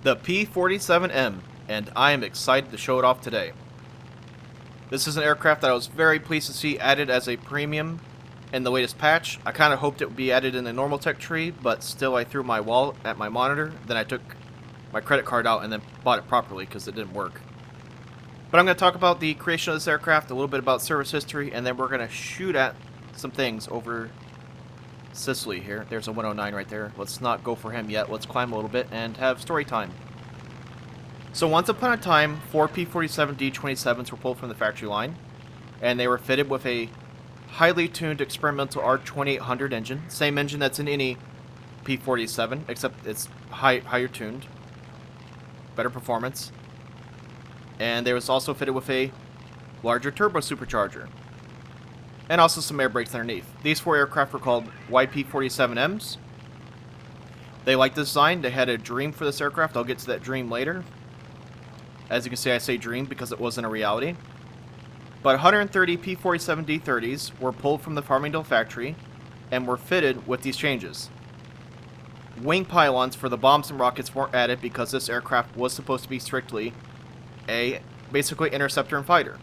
the P-47M, and I am excited to show it off today. This is an aircraft that I was very pleased to see added as a premium in the latest patch. I kind of hoped it would be added in the normal tech tree, but still I threw my wallet at my monitor, then I took my credit card out and then bought it properly because it didn't work. But I'm going to talk about the creation of this aircraft, a little bit about service history, and then we're going to shoot at some things over Sicily here. There's a 109 right there. Let's not go for him yet. Let's climb a little bit and have story time. So once upon a time, 4 P-47 D-27s were pulled from the factory line, and they were fitted with a highly tuned experimental R-2800 engine. Same engine that's in any P-47, except it's higher tuned. Better performance. And they was also fitted with a larger turbo supercharger. And also some air brakes underneath. These 4 aircraft were called YP-47Ms. They liked the design. They had a dream for this aircraft. I'll get to that dream later. As you can see, I say dream because it wasn't a reality. But 130 P-47 D-30s were pulled from the Farmingdale factory and were fitted with these changes. Wing pylons for the bombs and rockets weren't added because this aircraft was supposed to be strictly basically interceptor and fighter.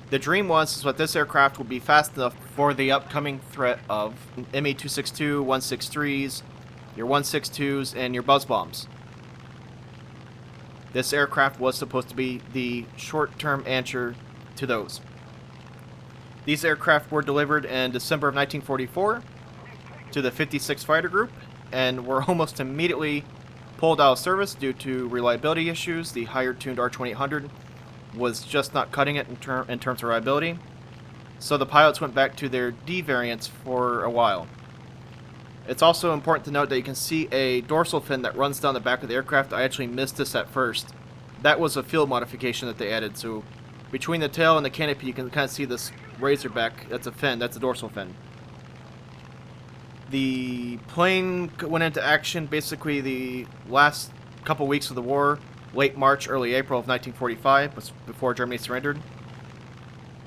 The dream was that this aircraft would be fast enough for the upcoming threat of ME-262, 163s, your 162s, and your buzz bombs. This aircraft was supposed to be the short-term answer to those. These aircraft were delivered in December of 1944 to the 56th Fighter Group and were almost immediately pulled out of service due to reliability issues. The higher tuned R-2800 was just not cutting it in terms of reliability, so the pilots went back to their D variants for a while. It's also important to note that you can see a dorsal fin that runs down the back of the aircraft. I actually missed this at first. That was a field modification that they added, so between the tail and the canopy you can kind of see this razorback. That's a fin, that's a dorsal fin. The plane went into action basically the last couple weeks of the war, late March, early April of 1945, before Germany surrendered.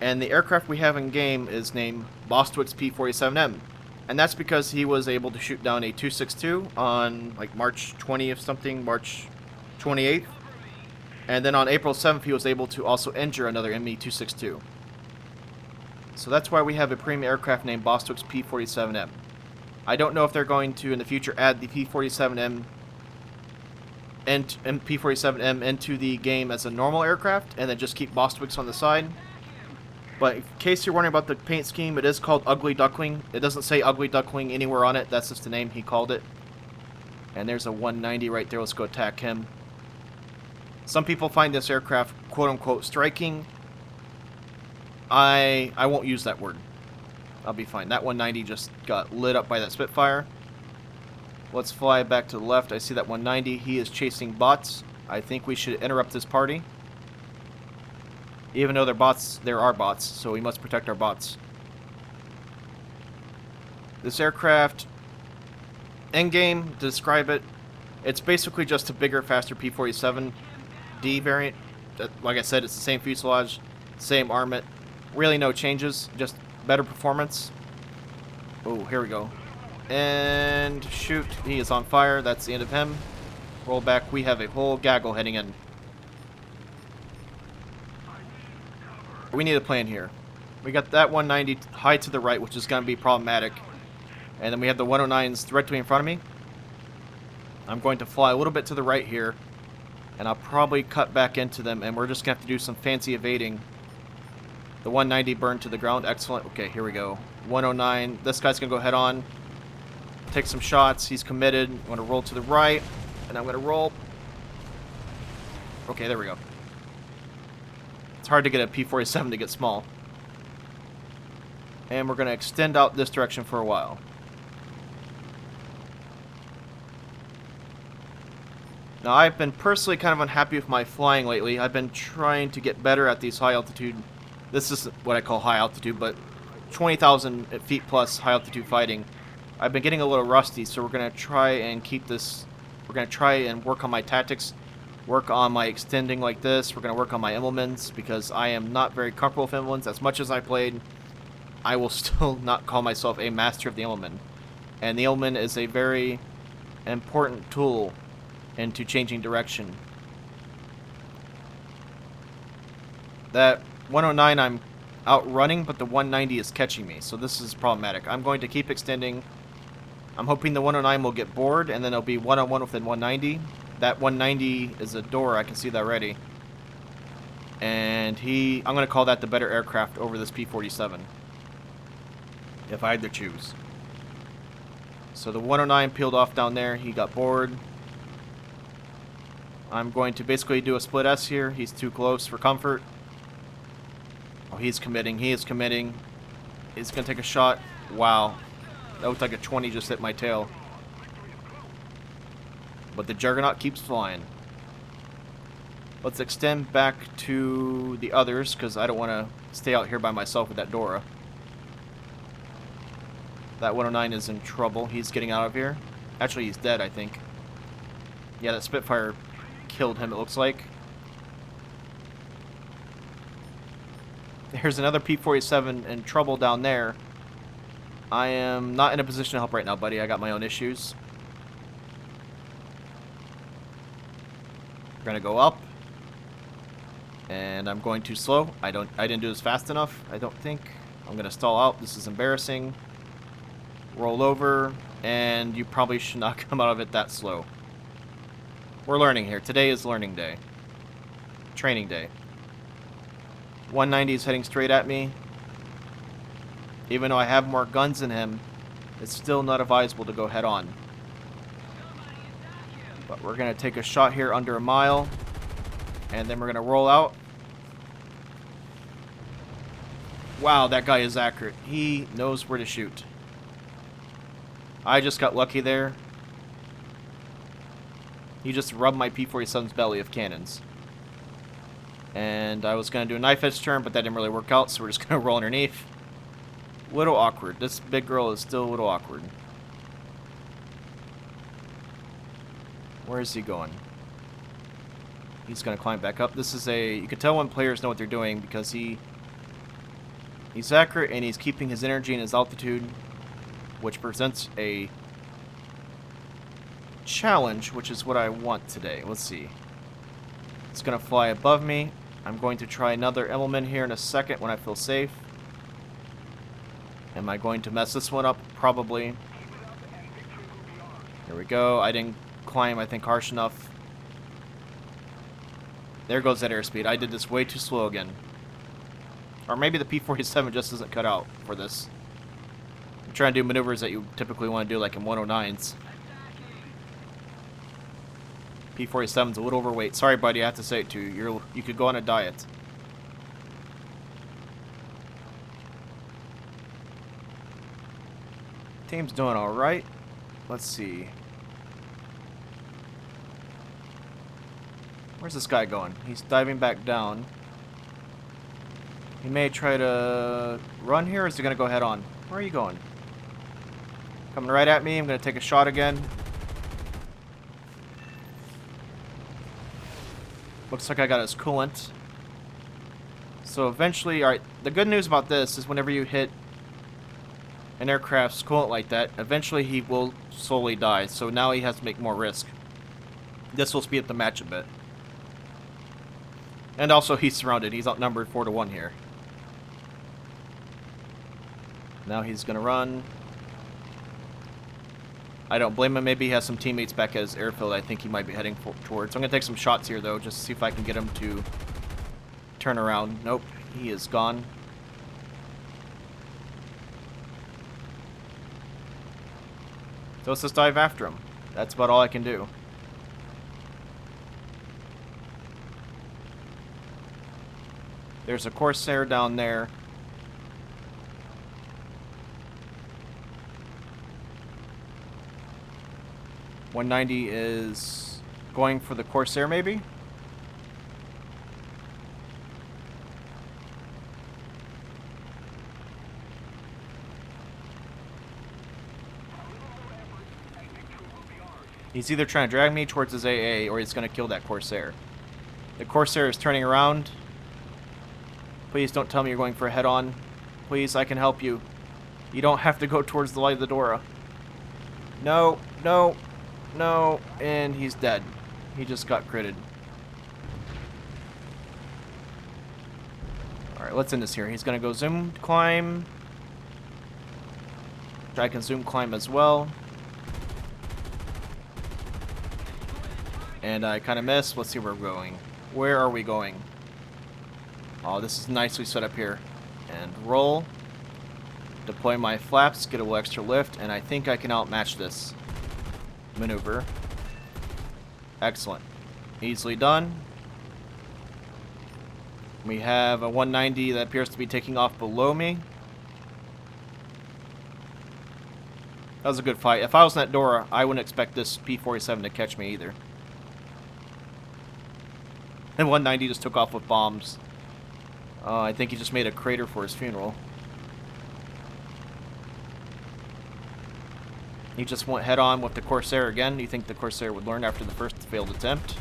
And the aircraft we have in game is named Bostwick's P-47M. And that's because he was able to shoot down a 262 on like March 20th something, March 28th. And then on April 7th he was able to also injure another ME-262. So that's why we have a premium aircraft named Bostwick's P-47M. I don't know if they're going to, in the future, add the P-47M and P-47M into the game as a normal aircraft, and then just keep Bostwick's on the side. But in case you're wondering about the paint scheme, it is called Ugly Duckling. It doesn't say Ugly Duckling anywhere on it. That's just the name he called it. And there's a 190 right there. Let's go attack him. Some people find this aircraft, quote-unquote, striking. I won't use that word. I'll be fine. That 190 just got lit up by that Spitfire. Let's fly back to the left. I see that 190. He is chasing bots. I think we should interrupt this party. Even though they're bots, there are bots, so we must protect our bots. This aircraft, endgame, to describe it, it's basically just a bigger, faster P-47D variant. Like I said, it's the same fuselage, same armament. Really no changes, just better performance. Oh, here we go. And shoot, he is on fire. That's the end of him. Roll back. We have a whole gaggle heading in. We need a plan here. We got that 190 high to the right, which is going to be problematic. And then we have the 109s directly in front of me. I'm going to fly a little bit to the right here. And I'll probably cut back into them. And we're just going to have to do some fancy evading. The 190 burned to the ground. Excellent. Okay, here we go. 109. This guy's going to go head on. Take some shots. He's committed. I'm going to roll to the right. And I'm going to roll. Okay, there we go. It's hard to get a P-47 to get small. And we're going to extend out this direction for a while. Now, I've been personally kind of unhappy with my flying lately. I've been trying to get better at these high altitude. This is what I call high altitude, but 20,000 feet plus high altitude fighting. I've been getting a little rusty, so we're going to try and keep this. We're going to try and work on my tactics, work on my extending like this. We're going to work on my Immelmans, because I am not very comfortable with Immelmans. As much as I played, I will still not call myself a master of the Immelman. And the Immelman is a very important tool into changing direction. That 109 I'm outrunning, but the 190 is catching me, so this is problematic. I'm going to keep extending. I'm hoping the 109 will get bored, and then it'll be one-on-one with the 190. That 190 is a Dora, I can see that already. And I'm going to call that the better aircraft over this P-47. If I had to choose. So the 109 peeled off down there, he got bored. I'm going to basically do a split S here. He's too close for comfort. Oh, he's committing. He is committing. He's going to take a shot. Wow. That looked like a 20 just hit my tail. But the Juggernaut keeps flying. Let's extend back to the others, because I don't want to stay out here by myself with that Dora. That 109 is in trouble. He's getting out of here. Actually, he's dead, I think. Yeah, that Spitfire killed him, it looks like. There's another P-47 in trouble down there. I am not in a position to help right now, buddy. I got my own issues. We're gonna go up. And I'm going too slow. I didn't do this fast enough, I don't think. I'm gonna stall out. This is embarrassing. Roll over, and you probably should not come out of it that slow. We're learning here. Today is learning day. Training day. 190 is heading straight at me. Even though I have more guns than him, it's still not advisable to go head on. But we're going to take a shot here under a mile, and then we're going to roll out. Wow, that guy is accurate. He knows where to shoot. I just got lucky there. He just rubbed my P-47's belly of cannons. And I was going to do a knife edge turn, but that didn't really work out, so we're just going to roll underneath. Little awkward. This big girl is still a little awkward. Where is he going? He's going to climb back up. This is you can tell when players know what they're doing, because he's accurate and he's keeping his energy and his altitude, which presents a challenge, which is what I want today. Let's see. It's going to fly above me. I'm going to try another element here in a second when I feel safe. Am I going to mess this one up? Probably. Here we go. I didn't climb, I think, harsh enough. There goes that airspeed. I did this way too slow again. Or maybe the P-47 just isn't cut out for this. I'm trying to do maneuvers that you typically want to do, like in 109s. P-47's a little overweight. Sorry, buddy, I have to say it to you. You could go on a diet. Team's doing alright. Let's see. Where's this guy going? He's diving back down. He may try to run here, or is he going to go head on? Where are you going? Coming right at me. I'm going to take a shot again. Looks like I got his coolant. So eventually, alright, the good news about this is whenever you hit an aircraft's coolant like that, eventually he will slowly die. So now he has to make more risk. This will speed up the match a bit. And also he's surrounded. He's outnumbered 4-1 here. Now he's going to run. I don't blame him. Maybe he has some teammates back at his airfield I think he might be heading towards. So I'm going to take some shots here, though, just to see if I can get him to turn around. Nope, he is gone. So let's just dive after him. That's about all I can do. There's a Corsair down there. .190 is going for the Corsair, maybe? He's either trying to drag me towards his AA, or he's going to kill that Corsair. The Corsair is turning around. Please don't tell me you're going for a head-on. Please, I can help you. You don't have to go towards the light of the Dora. No, no, no, and he's dead. He just got critted. Alright, let's end this here. He's gonna go zoom climb. I can zoom climb as well. And I kind of missed. Let's see where we're going. Where are we going? Oh, this is nicely set up here. And roll. Deploy my flaps, get a little extra lift, and I think I can outmatch this maneuver. Excellent. Easily done. We have a 190 that appears to be taking off below me. That was a good fight. If I was in that Dora, I wouldn't expect this P-47 to catch me either. And 190 just took off with bombs. I think he just made a crater for his funeral. He just went head on with the Corsair again. You think the Corsair would learn after the first failed attempt.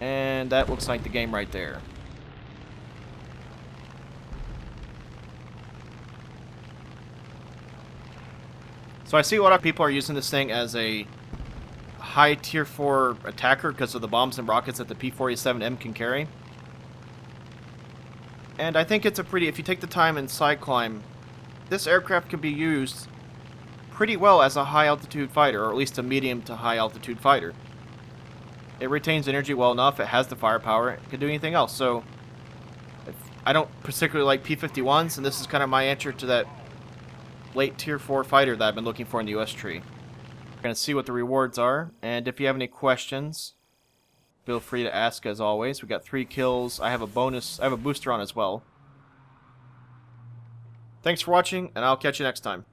And that looks like the game right there. So I see a lot of people are using this thing as a high tier 4 attacker because of the bombs and rockets that the P-47M can carry. And I think it's a pretty, if you take the time and side climb, this aircraft can be used pretty well as a high altitude fighter, or at least a medium to high altitude fighter. It retains energy well enough, it has the firepower, it can do anything else. So I don't particularly like P-51s, and this is kind of my answer to that late tier 4 fighter that I've been looking for in the US tree. We're going to see what the rewards are, and if you have any questions, feel free to ask as always. We got 3 kills. I have a bonus, I have a booster on as well. Thanks for watching, and I'll catch you next time.